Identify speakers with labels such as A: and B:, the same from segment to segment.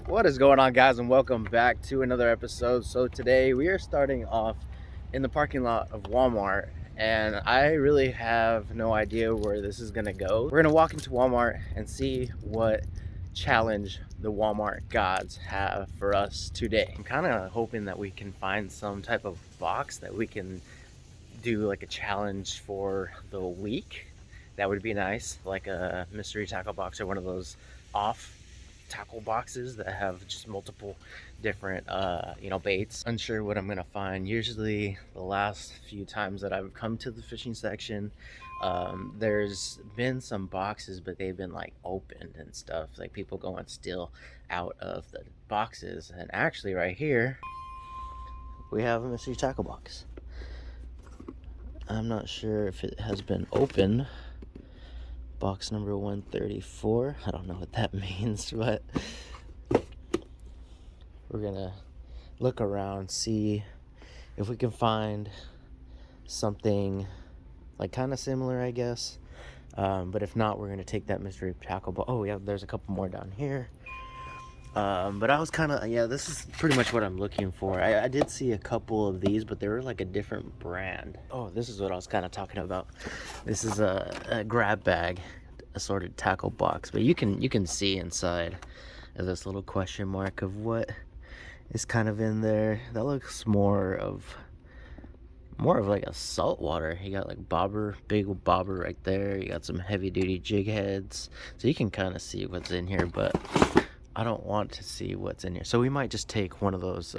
A: What is going on, guys, and welcome back to another episode. So today we are starting off in the parking lot of Walmart, and I really have no idea where this is gonna go. We're gonna walk into Walmart and see what challenge the Walmart gods have for us today. I'm kind of hoping that we can find some type of box that we can do like a challenge for the week. That would be nice, like a mystery tackle box or one of those off tackle boxes that have just multiple different baits. Unsure what I'm gonna find. Usually the last few times that I've come to the fishing section, there's been some boxes, but they've been like opened and stuff, like people go and steal out of the boxes. And actually right here we have a mystery tackle box. I'm not sure if it has been opened. Box number 134. I don't know what that means, but we're gonna look around, see if we can find something like kind of similar, I guess. But if not, we're gonna take that mystery tackle box. Oh yeah, there's a couple more down here. But I was kind of, this is pretty much what I'm looking for. I did see a couple of these, but they were like a different brand. Oh, this is what I was kind of talking about. This is a grab bag assorted tackle box, but you can see inside of this little question mark of what is kind of in there. That looks more of like a saltwater. You got like bobber, big bobber right there. You got some heavy duty jig heads, so you can kind of see what's in here, but I don't want to see what's in here, so we might just take one of those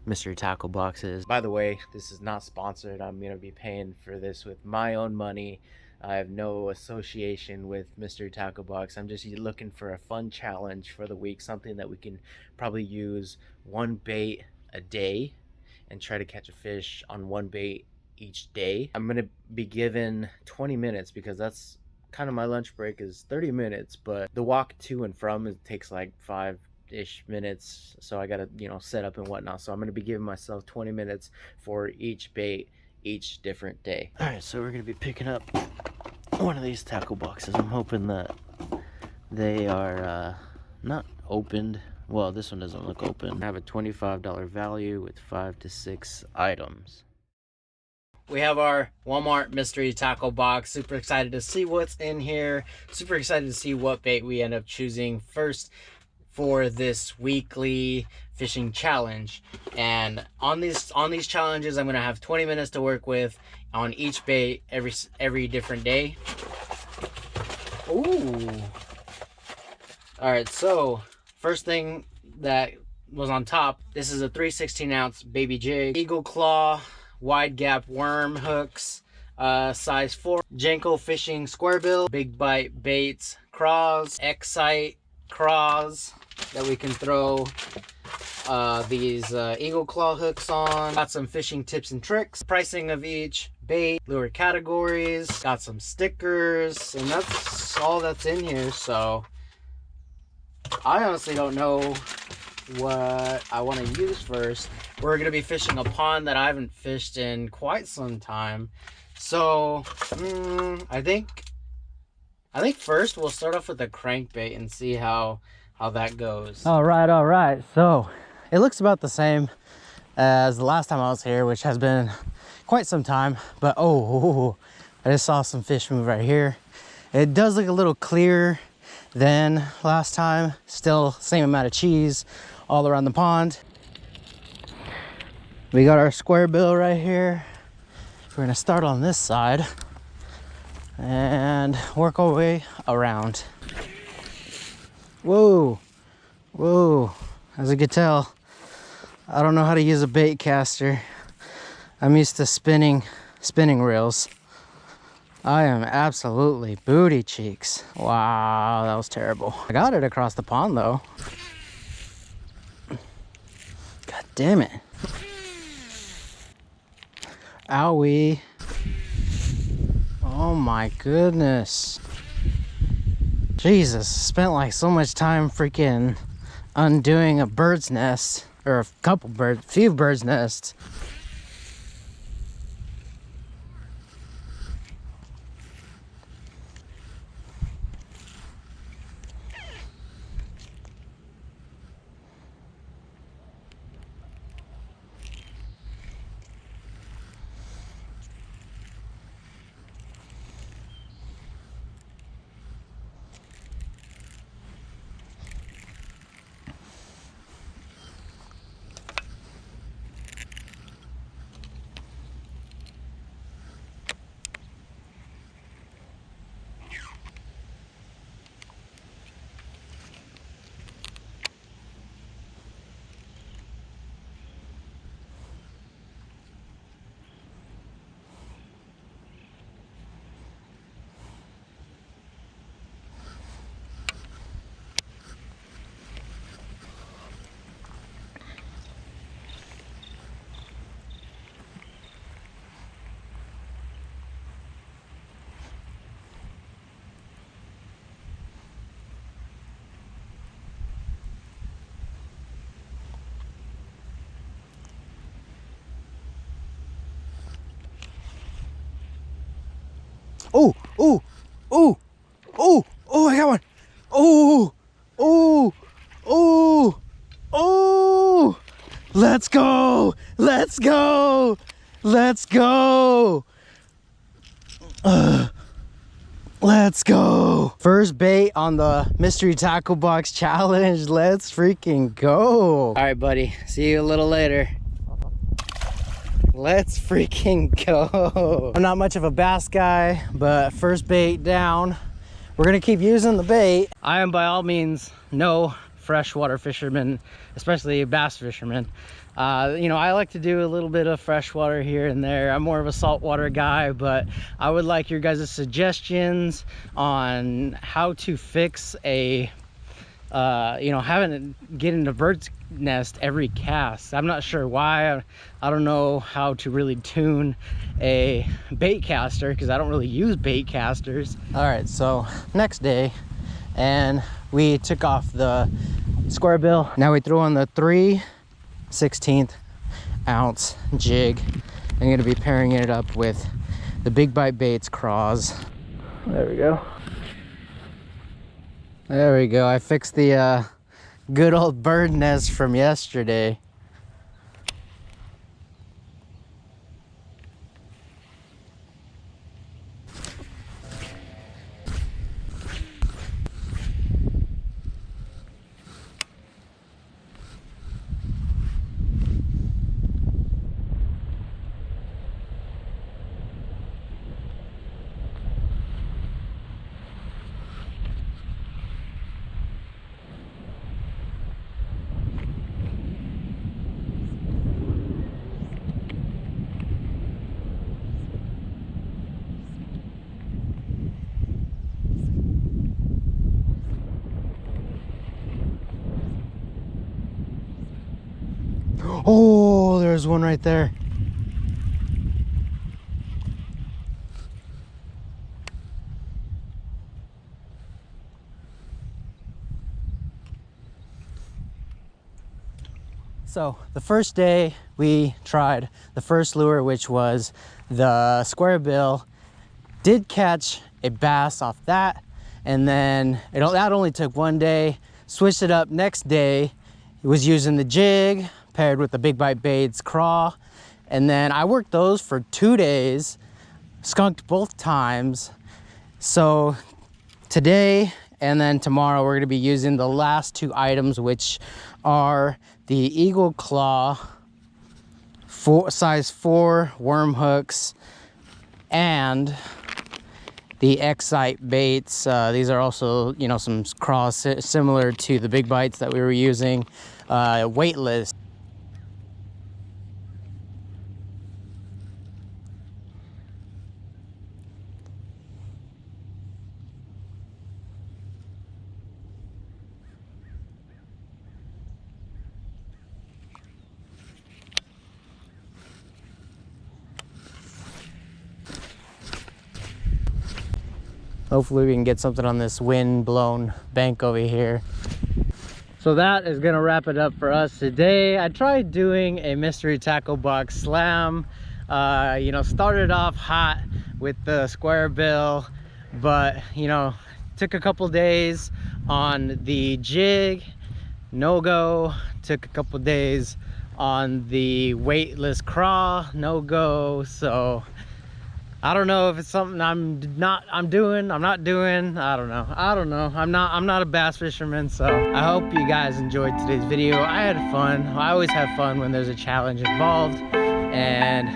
A: mystery tackle boxes. By the way, this is not sponsored. I'm gonna be paying for this with my own money. I have no association with mystery tackle box. I'm just looking for a fun challenge for the week, something that we can probably use one bait a day and try to catch a fish on one bait each day. I'm gonna be given 20 minutes because that's kind of my lunch break is 30 minutes, but the walk to and from it takes like 5-ish minutes, so I gotta set up and whatnot. So I'm gonna be giving myself 20 minutes for each bait each different day. All right, so we're gonna be picking up one of these tackle boxes. I'm hoping that they are not opened. Well, this one doesn't look open. I have a $25 value with 5 to 6 items. We have our Walmart mystery tackle box. Super excited to see what's in here. Super excited to see what bait we end up choosing first for this weekly fishing challenge. And on these challenges, I'm gonna have 20 minutes to work with on each bait every different day. Ooh. All right, so first thing that was on top, this is a 3/16-ounce baby jig, eagle claw wide gap worm hooks, size 4, Jenko fishing square bill, big bite baits, craws, Excite craws that we can throw these eagle claw hooks on. Got some fishing tips and tricks, pricing of each bait, lure categories, got some stickers, and that's all that's in here. So I honestly don't know what I want to use first. We're going to be fishing a pond that I haven't fished in quite some time, so I think first we'll start off with the crankbait and see how that goes. All right, so it looks about the same as the last time I was here, which has been quite some time, but I just saw some fish move right here. It does look a little clearer than last time. Still same amount of cheese all around the pond. We got our square bill right here. We're gonna start on this side and work our way around. Whoa, as you can tell, I don't know how to use a bait caster. I'm used to spinning reels. I am absolutely booty cheeks. Wow, that was terrible. I got it across the pond though. God damn it. Owie. Oh my goodness. Jesus, spent like so much time freaking undoing a bird's nest, or few birds' nests. Oh, oh, oh, oh, oh, I got one. Oh, oh, oh, oh. Let's go. Let's go. Let's go. Let's go. First bait on the mystery tackle box challenge. Let's freaking go. All right, buddy. See you a little later. Let's freaking go. I'm not much of a bass guy, but first bait down. We're gonna keep using the bait. I am by all means no freshwater fisherman, especially a bass fisherman. You know, I like to do a little bit of freshwater here and there. I'm more of a saltwater guy, but I would like your guys' suggestions on how to fix a you know, having to get into bird's nest every cast. I'm not sure why. I don't know how to really tune a bait caster because I don't really use bait casters. All right, so next day, and we took off the square bill. Now we throw on the 3/16 ounce jig. I'm gonna be pairing it up with the Big Bite Baits craws. There we go. There we go. I fixed the good old bird nest from yesterday. Oh, there's one right there. So the first day we tried the first lure, which was the square bill. Did catch a bass off that, and then that only took one day. Switched it up next day. It was using the jig paired with the Big Bite Baits craw, and then I worked those for 2 days, skunked both times. So today and then tomorrow we're going to be using the last 2 items, which are the Eagle Claw size 4 worm hooks and the Excite baits. These are also, you know, some craws similar to the big bites that we were using, weightless. Hopefully we can get something on this wind-blown bank over here. So that is gonna wrap it up for us today. I tried doing a mystery tackle box slam. You know, started off hot with the square bill, but you know, took a couple days on the jig, no go. Took a couple days on the weightless craw, no go. So I don't know if it's something I'm not doing. I'm not a bass fisherman. So I hope you guys enjoyed today's video. I had fun. I always have fun when there's a challenge involved. And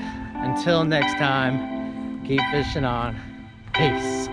A: until next time, keep fishing on. Peace.